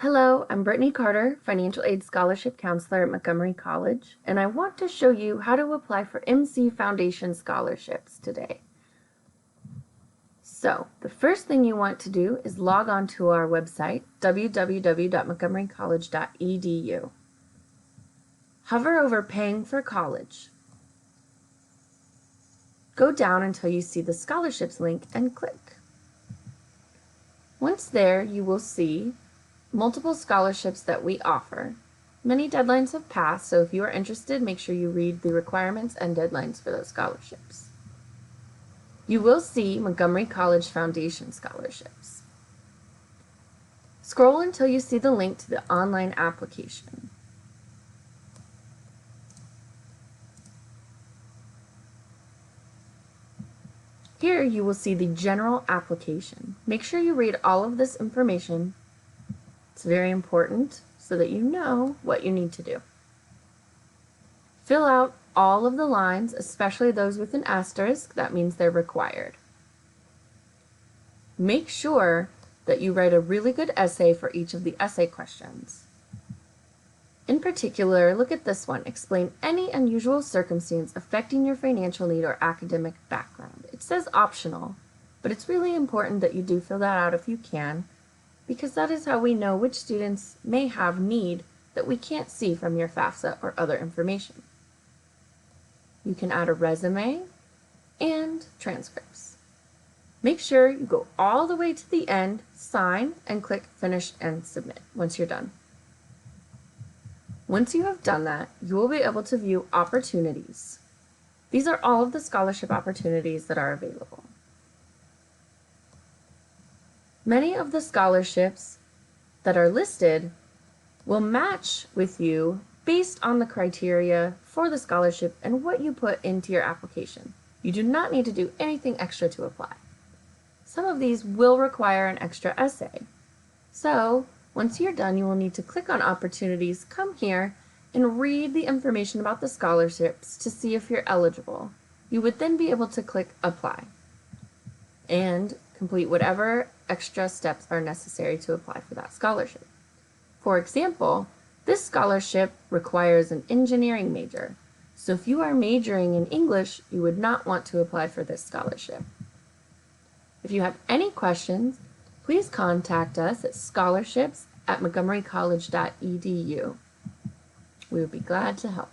Hello, I'm Brittany Carter, Financial Aid Scholarship Counselor at Montgomery College, and I want to show you how to apply for MC Foundation scholarships today. So, the first thing you want to do is log on to our website, www.montgomerycollege.edu. Hover over Paying for College. Go down until you see the scholarships link and click. Once there, you will see multiple scholarships that we offer. Many deadlines have passed, so if you are interested, make sure you read the requirements and deadlines for those scholarships. You will see Montgomery College Foundation scholarships. Scroll until you see the link to the online application. Here you will see the general application. Make sure you read all of this information. It's very important so that you know what you need to do. Fill out all of the lines, especially those with an asterisk. That means they're required. Make sure that you write a really good essay for each of the essay questions. In particular, look at this one. Explain any unusual circumstance affecting your financial need or academic background. It says optional, but it's really important that you do fill that out if you can, because that is how we know which students may have need that we can't see from your FAFSA or other information. You can add a resume and transcripts. Make sure you go all the way to the end, sign, and click Finish and Submit once you're done. Once you have done that, you will be able to view opportunities. These are all of the scholarship opportunities that are available. Many of the scholarships that are listed will match with you based on the criteria for the scholarship and what you put into your application. You do not need to do anything extra to apply. Some of these will require an extra essay. So, once you're done, you will need to click on Opportunities, come here, and read the information about the scholarships to see if you're eligible. You would then be able to click Apply and complete whatever extra steps are necessary to apply for that scholarship. For example, this scholarship requires an engineering major, so if you are majoring in English, you would not want to apply for this scholarship. If you have any questions, please contact us at scholarships@montgomerycollege.edu. We would be glad to help.